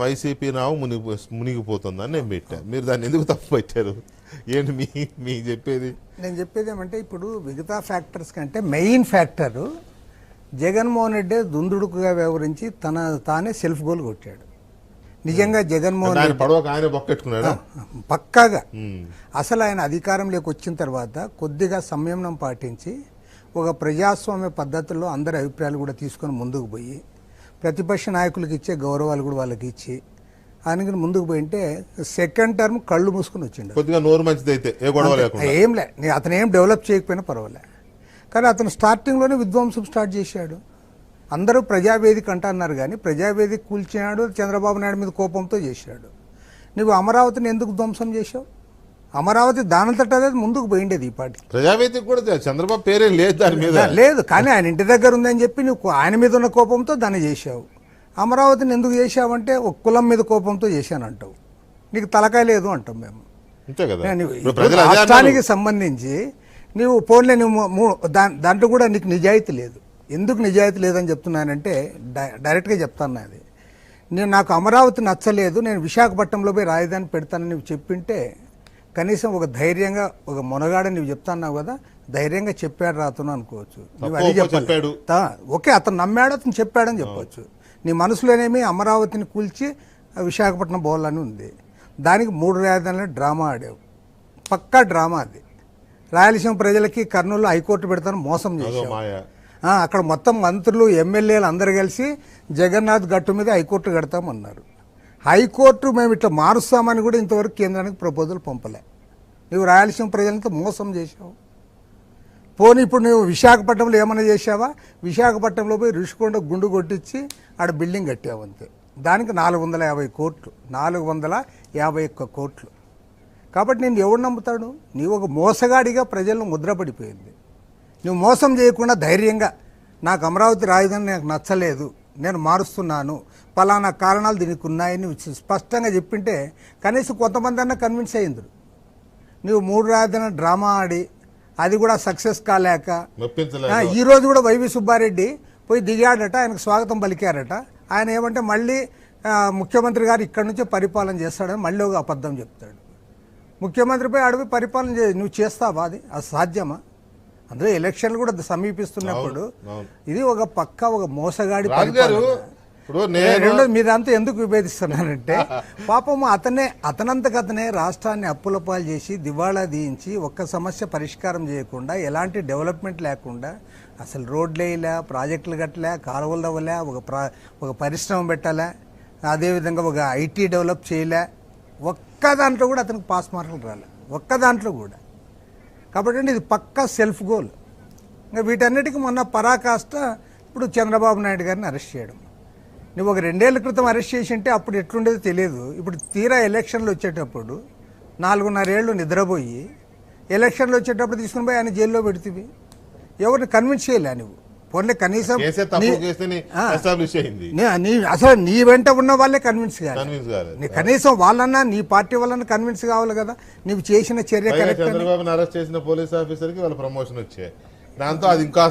YCP నావు మునిగిపోతుందని నేను పెట్టాను. మీరు దాన్ని ఎందుకు తప్పు పెట్టారు? ఏంటి మీ చెప్పేది? నేను చెప్పేది ఏమంటే ఇప్పుడు మిగతా ఫ్యాక్టర్స్ కంటే మెయిన్ ఫ్యాక్టరు జగన్మోహన్ రెడ్డి దుందుడుకుగా వ్యవహరించి తానే సెల్ఫ్ గోల్ కొట్టాడు. నిజంగా జగన్మోహన్ రెడ్డి ఆయన బొక్కెట్టుకున్నాడు పక్కాగా. అసలు ఆయన అధికారంలోకి వచ్చిన తర్వాత కొద్దిగా సంయమనం పాటించి ఒక ప్రజాస్వామ్య పద్ధతుల్లో అందరి అభిప్రాయాలు కూడా తీసుకొని ముందుకు పోయి ప్రతిపక్ష నాయకులకు ఇచ్చే గౌరవాలు కూడా వాళ్ళకి ఇచ్చి ఆయనకి ముందుకు పోయింటే సెకండ్ టర్మ్ కళ్ళు మూసుకొని వచ్చిండు. కొద్దిగా నోరు మంచిది అయితే ఏంలే, అతను ఏం డెవలప్ చేయకపోయినా పర్వాలే. కానీ అతను స్టార్టింగ్లోనే విధ్వంసం స్టార్ట్ చేశాడు. అందరూ ప్రజావేదిక అంటున్నారు కానీ ప్రజావేదిక కూల్చినాడు చంద్రబాబు నాయుడు మీద కోపంతో చేశాడు. నువ్వు అమరావతిని ఎందుకు ధ్వంసం చేశావు? అమరావతి దానంతట అనేది ముందుకు పోయిండేది. ఈ పార్టీ ప్రజావేదిక కూడా చంద్రబాబు పేరే లేదు దాని మీద, లేదు. కానీ ఆయన ఇంటి దగ్గర ఉందని చెప్పి నువ్వు ఆయన మీద ఉన్న కోపంతో దాన్ని చేశావు. అమరావతిని ఎందుకు చేశావంటే ఒక కులం మీద కోపంతో చేశానంటావు. నీకు తలకాయ లేదు అంటాం మేము. రాష్ట్రానికి సంబంధించి నువ్వు పోన్లే నువ్వు దాంట్లో కూడా నీకు నిజాయితీ లేదు. ఎందుకు నిజాయితీ లేదని చెప్తున్నానంటే డైరెక్ట్గా చెప్తాను. అది నాకు అమరావతి నచ్చలేదు, నేను విశాఖపట్నంలో పోయి రాజధాని పెడతానని నువ్వు చెప్పింటే కనీసం ఒక ధైర్యంగా ఒక మొనగాడ నువ్వు చెప్తున్నావు కదా, ధైర్యంగా చెప్పాడు రాతున్నా అనుకోవచ్చు. నువ్వు అది చెప్పాడు. ఓకే, అతను నమ్మాడు, అతను చెప్పాడని చెప్పవచ్చు. నీ మనసులోనేమి అమరావతిని కూల్చి విశాఖపట్నం పోవాలని ఉంది. దానికి 3 రాజధానులు డ్రామా ఆడావు. పక్కా డ్రామా అది. రాయలసీమ ప్రజలకి కర్నూలులో హైకోర్టు పెడతాను మోసం చేశావు. అక్కడ మొత్తం మంత్రులు ఎమ్మెల్యేలు అందరు కలిసి జగన్నాథ్ గట్టు మీద హైకోర్టు కడతామన్నారు. హైకోర్టు మేము ఇట్లా మారుస్తామని కూడా ఇంతవరకు కేంద్రానికి ప్రపోజల్ పంపలే. నువ్వు రాయలసీమ ప్రజలంతా మోసం చేశావు. పోనీ ఇప్పుడు నువ్వు విశాఖపట్నంలో ఏమైనా చేశావా? విశాఖపట్నంలో పోయి రుషికొండ గుండు కొట్టించి ఆడ బిల్డింగ్ కట్టావు అంతే. దానికి 450 కోట్లు, 451 కోట్లు. కాబట్టి నేను ఎవడు నమ్ముతాడు? నీవు ఒక మోసగాడిగా ప్రజలను ముద్రపడిపోయింది. నువ్వు మోసం చేయకుండా ధైర్యంగా నాకు అమరావతి రాజధాని నాకు నచ్చలేదు, నేను మారుస్తున్నాను, పలానా కారణాలు దీనికి ఉన్నాయని స్పష్టంగా చెప్పింటే కనీసం కొంతమంది అన్నా కన్విన్స్ అయ్యింది. నువ్వు 3 రాజధాని డ్రామా ఆడి అది కూడా సక్సెస్ కాలేక ఈరోజు కూడా వైవి సుబ్బారెడ్డి పోయి దిగాడట, ఆయనకు స్వాగతం పలికారట. ఆయన ఏమంటే మళ్ళీ ముఖ్యమంత్రి గారు ఇక్కడి నుంచే పరిపాలన చేస్తాడని మళ్ళీ ఒక అబద్ధం చెప్తాడు. ముఖ్యమంత్రిపై అడిగి పరిపాలన నువ్వు చేస్తావా? అది సాధ్యమా? అందులో ఎలక్షన్లు కూడా సమీపిస్తున్నప్పుడు ఇది ఒక ఒక మోసగాడి రెండోది మీదంతా ఎందుకు విభేదిస్తున్నానంటే పాపం అతనంతకతనే రాష్ట్రాన్ని అప్పుల పాలు చేసి దివాళా తీయించి ఒక్క సమస్య పరిష్కారం చేయకుండా ఎలాంటి డెవలప్మెంట్ లేకుండా అసలు రోడ్లు వేయలే, ప్రాజెక్టులు కట్టలే, కాలువలు తవ్వలే, ఒక పరిశ్రమ పెట్టలే, అదేవిధంగా ఒక ఐటీ డెవలప్ చేయలే. ఒక్క దాంట్లో కూడా అతనికి పాస్ మార్కులు రాలే, ఒక్క దాంట్లో కూడా. కాబట్టి ఇది పక్కా సెల్ఫ్ గోల్. ఇంకా వీటన్నిటికీ మొన్న పరాకాష్ట ఇప్పుడు చంద్రబాబు నాయుడు గారిని అరెస్ట్ చేయడం. నువ్వు ఒక 2 ఏళ్ల క్రితం అరెస్ట్ చేసి ఉంటే అప్పుడు ఎట్లుండేదో తెలియదు. ఇప్పుడు తీరా ఎలక్షన్లు వచ్చేటప్పుడు 4.5 ఏళ్ళు నిద్రపోయి ఎలక్షన్లు వచ్చేటప్పుడు తీసుకుని పోయి ఆయన జైల్లో పెడుతుంది. ఎవరిని కన్విన్స్ చేయలే నువ్వు. పోన్లే కనీసం అసలు నీ వెంట ఉన్న వాళ్ళే కన్విన్స్ కావాలి. కనీసం వాళ్ళన్నా నీ పార్టీ వాళ్ళన్నా కన్విన్స్ కావాలి కదా నువ్వు చేసిన చర్య కరెక్ట్. చంద్రబాబుని అరెస్ట్ చేసిన పోలీస్ ఆఫీసర్కి వాళ్ళ ప్రమోషన్ వచ్చాయి. దాంతో అది ఇంకా